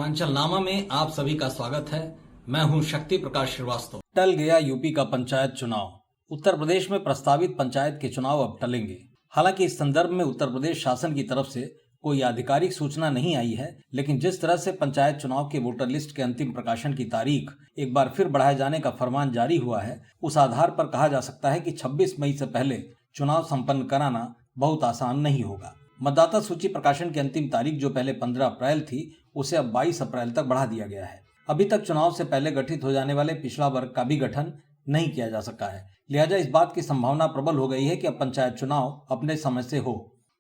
पूर्वांचलनामा में आप सभी का स्वागत है। मैं हूं शक्ति प्रकाश श्रीवास्तव। टल गया यूपी का पंचायत चुनाव। उत्तर प्रदेश में प्रस्तावित पंचायत के चुनाव अब टलेंगे। हालांकि इस संदर्भ में उत्तर प्रदेश शासन की तरफ से कोई आधिकारिक सूचना नहीं आई है, लेकिन जिस तरह से पंचायत चुनाव के वोटर लिस्ट के अंतिम प्रकाशन की तारीख एक बार फिर बढ़ाए जाने का फरमान जारी हुआ है, उस आधार पर कहा जा सकता है कि 26 मई से पहले चुनाव संपन्न कराना बहुत आसान नहीं होगा। मतदाता सूची प्रकाशन की अंतिम तारीख जो पहले 15 अप्रैल थी, उसे अब 22 अप्रैल तक बढ़ा दिया गया है। अभी तक चुनाव से पहले गठित हो जाने वाले पिछड़ा वर्ग का भी गठन नहीं किया जा सका है, लिहाजा इस बात की संभावना प्रबल हो गई है कि अब पंचायत चुनाव अपने समय से हो।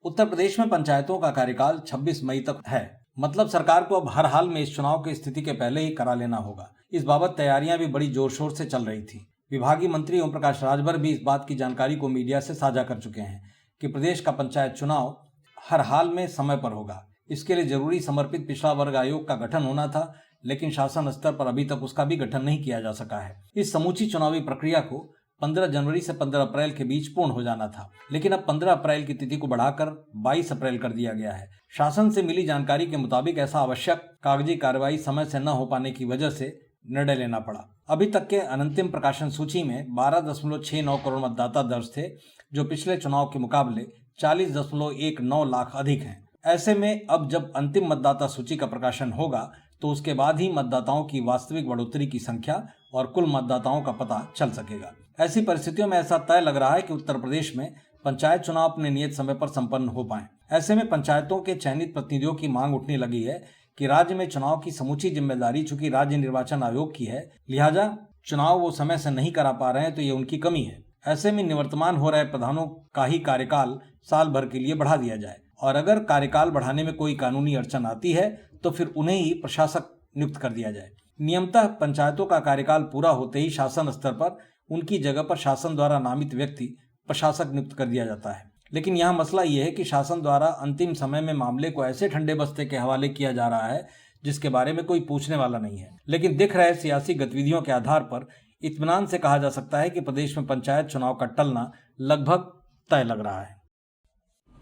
उत्तर प्रदेश में पंचायतों का कार्यकाल 26 मई तक है, मतलब सरकार को अब हर हाल में इस चुनाव की स्थिति के पहले ही करा लेना होगा। इस बाबत तैयारियां भी बड़ी जोर शोर से चल रही थी। विभागीय मंत्री ओम प्रकाश राजभर भी इस बात की जानकारी को मीडिया से साझा कर चुके हैं कि प्रदेश का पंचायत चुनाव हर हाल में समय पर होगा। इसके लिए जरूरी समर्पित पिछड़ा वर्ग आयोग का गठन होना था, लेकिन शासन स्तर पर अभी तक उसका भी गठन नहीं किया जा सका है। इस समूची चुनावी प्रक्रिया को 15 जनवरी से 15 अप्रैल के बीच पूर्ण हो जाना था, लेकिन अब 15 अप्रैल की तिथि को बढ़ाकर 22 अप्रैल कर दिया गया है। शासन से मिली जानकारी के मुताबिक ऐसा आवश्यक कागजी कार्रवाई समय से न हो पाने की वजह से निर्णय लेना पड़ा। अभी तक के अंतिम प्रकाशन सूची में 12.69 करोड़ मतदाता दर्ज थे, जो पिछले चुनाव के मुकाबले 40.19 लाख अधिक हैं। ऐसे में अब जब अंतिम मतदाता सूची का प्रकाशन होगा तो उसके बाद ही मतदाताओं की वास्तविक बढ़ोतरी की संख्या और कुल मतदाताओं का पता चल सकेगा। ऐसी परिस्थितियों में ऐसा तय लग रहा है कि उत्तर प्रदेश में पंचायत चुनाव अपने नियत समय पर संपन्न हो पाएं। ऐसे में पंचायतों के चयनित प्रतिनिधियों की मांग उठने लगी है कि राज्य में चुनाव की समूची जिम्मेदारी चूंकि राज्य निर्वाचन आयोग की है, लिहाजा चुनाव वो समय से नहीं करा पा रहे हैं, तो ये उनकी कमी है। ऐसे में निवर्तमान हो रहे प्रधानों का ही कार्यकाल साल भर के लिए बढ़ा दिया जाए, और अगर कार्यकाल बढ़ाने में कोई कानूनी अड़चन आती है तो फिर उन्हें ही प्रशासक नियुक्त कर दिया जाए। नियमतः पंचायतों का कार्यकाल पूरा होते ही शासन स्तर पर उनकी जगह पर शासन द्वारा नामित व्यक्ति प्रशासक नियुक्त कर दिया जाता है। लेकिन यहाँ मसला यह है कि शासन द्वारा अंतिम समय में मामले को ऐसे ठंडे बस्ते के हवाले किया जा रहा है जिसके बारे में कोई पूछने वाला नहीं है। लेकिन दिख रहे सियासी गतिविधियों के आधार पर इत्मीनान से कहा जा सकता है कि प्रदेश में पंचायत चुनाव का टलना लगभग तय लग रहा है।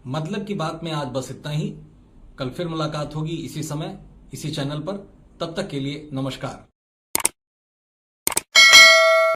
मतलब की बात में आज बस इतना ही। कल फिर मुलाकात होगी इसी समय, इसी चैनल पर। तब तक के लिए नमस्कार।